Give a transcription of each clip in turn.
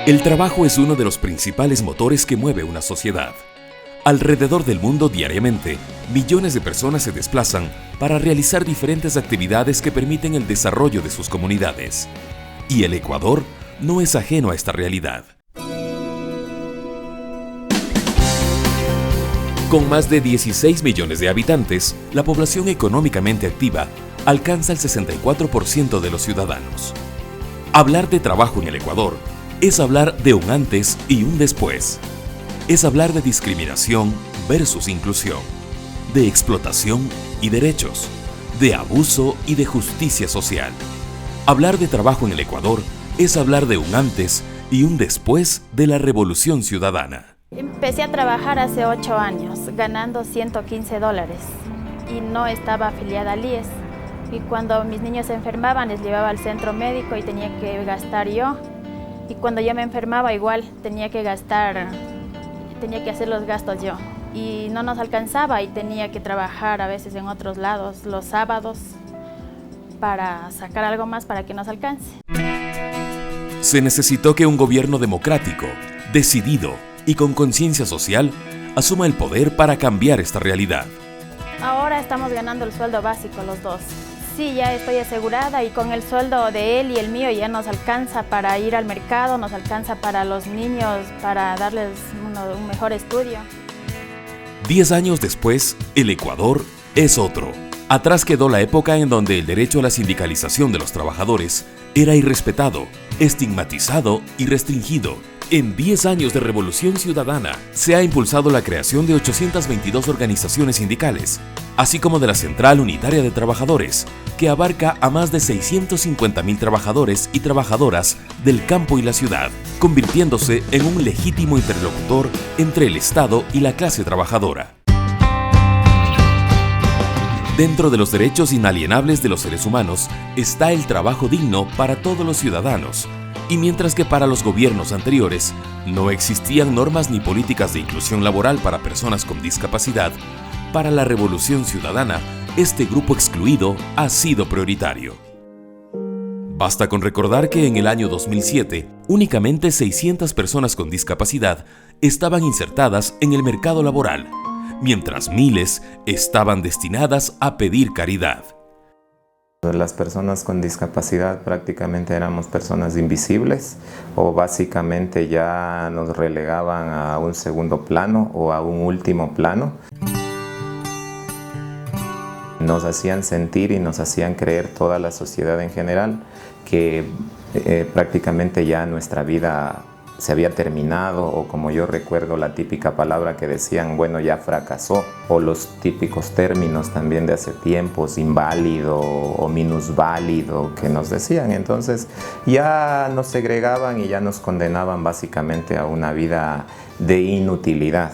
El trabajo es uno de los principales motores que mueve una sociedad. Alrededor del mundo diariamente, millones de personas se desplazan para realizar diferentes actividades que permiten el desarrollo de sus comunidades. Y el Ecuador no es ajeno a esta realidad. Con más de 16 millones de habitantes, la población económicamente activa alcanza el 64% de los ciudadanos. Hablar de trabajo en el Ecuador es hablar de un antes y un después. Es hablar de discriminación versus inclusión, de explotación y derechos, de abuso y de justicia social. Hablar de trabajo en el Ecuador es hablar de un antes y un después de la Revolución Ciudadana. Empecé a trabajar hace 8 años, ganando $115 y no estaba afiliada al IES. Y cuando mis niños se enfermaban, les llevaba al centro médico y tenía que gastar yo. Y cuando yo me enfermaba igual tenía que hacer los gastos yo. Y no nos alcanzaba y tenía que trabajar a veces en otros lados, los sábados, para sacar algo más para que nos alcance. Se necesitó que un gobierno democrático, decidido y con conciencia social asuma el poder para cambiar esta realidad. Ahora estamos ganando el sueldo básico los dos. Sí, ya estoy asegurada y con el sueldo de él y el mío ya nos alcanza para ir al mercado, nos alcanza para los niños, para darles un mejor estudio. 10 años después, el Ecuador es otro. Atrás quedó la época en donde el derecho a la sindicalización de los trabajadores era irrespetado, estigmatizado y restringido. En 10 años de Revolución Ciudadana se ha impulsado la creación de 822 organizaciones sindicales, así como de la Central Unitaria de Trabajadores, que abarca a más de 650.000 trabajadores y trabajadoras del campo y la ciudad, convirtiéndose en un legítimo interlocutor entre el Estado y la clase trabajadora. Dentro de los derechos inalienables de los seres humanos está el trabajo digno para todos los ciudadanos. Y mientras que para los gobiernos anteriores no existían normas ni políticas de inclusión laboral para personas con discapacidad, para la Revolución Ciudadana, este grupo excluido ha sido prioritario. Basta con recordar que en el año 2007, únicamente 600 personas con discapacidad estaban insertadas en el mercado laboral, mientras miles estaban destinadas a pedir caridad. Las personas con discapacidad prácticamente éramos personas invisibles o básicamente ya nos relegaban a un segundo plano o a un último plano. Nos hacían sentir y nos hacían creer toda la sociedad en general que prácticamente ya nuestra vida se había terminado, o como yo recuerdo la típica palabra que decían, bueno, ya fracasó, o los típicos términos también de hace tiempos, inválido o minusválido, que nos decían. Entonces ya nos segregaban y ya nos condenaban básicamente a una vida de inutilidad.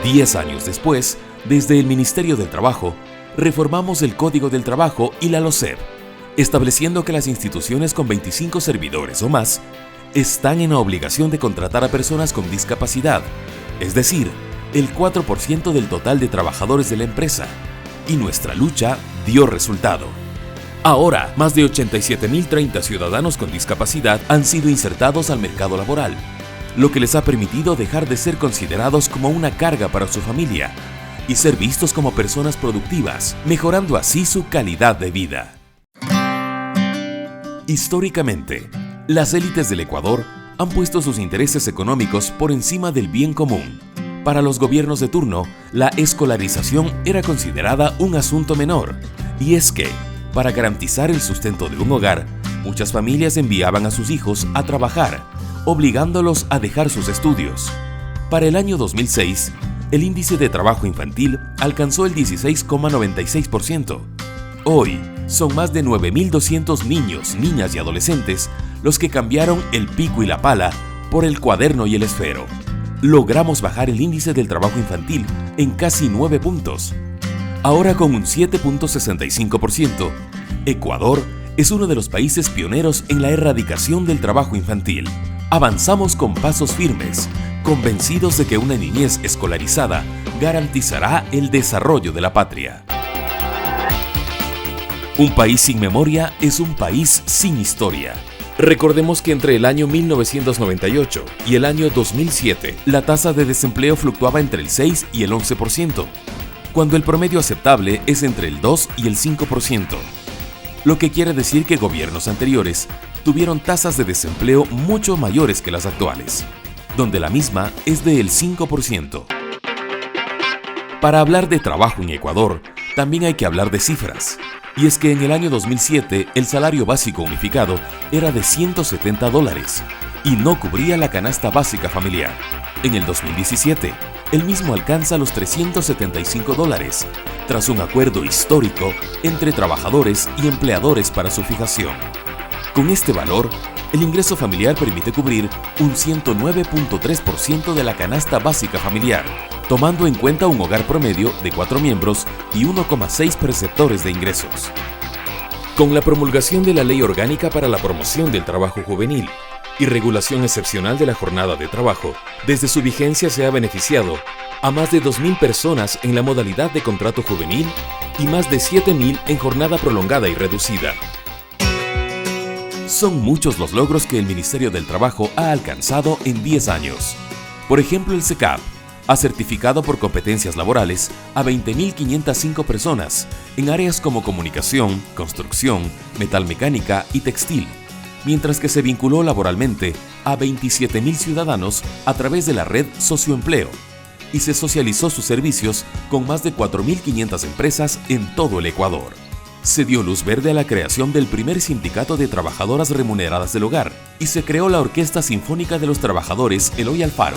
10 años después, desde el Ministerio del Trabajo, reformamos el Código del Trabajo y la LOCEP, estableciendo que las instituciones con 25 servidores o más están en la obligación de contratar a personas con discapacidad, es decir, el 4% del total de trabajadores de la empresa, y nuestra lucha dio resultado. Ahora, más de 87.030 ciudadanos con discapacidad han sido insertados al mercado laboral, lo que les ha permitido dejar de ser considerados como una carga para su familia y ser vistos como personas productivas, mejorando así su calidad de vida. Históricamente, las élites del Ecuador han puesto sus intereses económicos por encima del bien común. Para los gobiernos de turno, la escolarización era considerada un asunto menor, y es que, para garantizar el sustento de un hogar, muchas familias enviaban a sus hijos a trabajar, obligándolos a dejar sus estudios. Para el año 2006, el índice de trabajo infantil alcanzó el 16,96%. Hoy, son más de 9.200 niños, niñas y adolescentes los que cambiaron el pico y la pala por el cuaderno y el esfero. Logramos bajar el índice del trabajo infantil en casi 9 puntos. Ahora con un 7,65%, Ecuador es uno de los países pioneros en la erradicación del trabajo infantil. Avanzamos con pasos firmes, convencidos de que una niñez escolarizada garantizará el desarrollo de la patria. Un país sin memoria es un país sin historia. Recordemos que entre el año 1998 y el año 2007, la tasa de desempleo fluctuaba entre el 6 y el 11%, cuando el promedio aceptable es entre el 2 y el 5%, lo que quiere decir que gobiernos anteriores tuvieron tasas de desempleo mucho mayores que las actuales, donde la misma es del 5%. Para hablar de trabajo en Ecuador, también hay que hablar de cifras. Y es que en el año 2007 el salario básico unificado era de $170 y no cubría la canasta básica familiar. En el 2017, el mismo alcanza los $375, tras un acuerdo histórico entre trabajadores y empleadores para su fijación. Con este valor, el ingreso familiar permite cubrir un 109.3% de la canasta básica familiar, tomando en cuenta un hogar promedio de 4 miembros y 1,6 perceptores de ingresos. Con la promulgación de la Ley Orgánica para la Promoción del Trabajo Juvenil y regulación excepcional de la jornada de trabajo, desde su vigencia se ha beneficiado a más de 2.000 personas en la modalidad de contrato juvenil y más de 7.000 en jornada prolongada y reducida. Son muchos los logros que el Ministerio del Trabajo ha alcanzado en 10 años. Por ejemplo, el SECAP ha certificado por competencias laborales a 20.505 personas en áreas como comunicación, construcción, metalmecánica y textil, mientras que se vinculó laboralmente a 27.000 ciudadanos a través de la red Socioempleo y se socializó sus servicios con más de 4.500 empresas en todo el Ecuador. Se dio luz verde a la creación del primer sindicato de trabajadoras remuneradas del hogar y se creó la Orquesta Sinfónica de los Trabajadores Eloy Alfaro,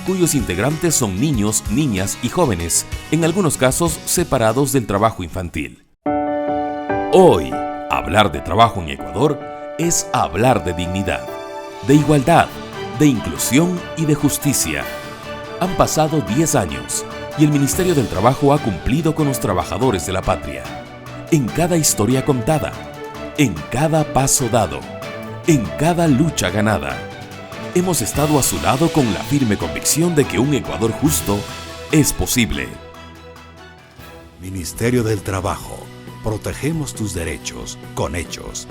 cuyos integrantes son niños, niñas y jóvenes, en algunos casos separados del trabajo infantil. Hoy, hablar de trabajo en Ecuador es hablar de dignidad, de igualdad, de inclusión y de justicia. Han pasado 10 años y el Ministerio del Trabajo ha cumplido con los trabajadores de la patria. En cada historia contada, en cada paso dado, en cada lucha ganada. Hemos estado a su lado con la firme convicción de que un Ecuador justo es posible. Ministerio del Trabajo. Protegemos tus derechos con hechos.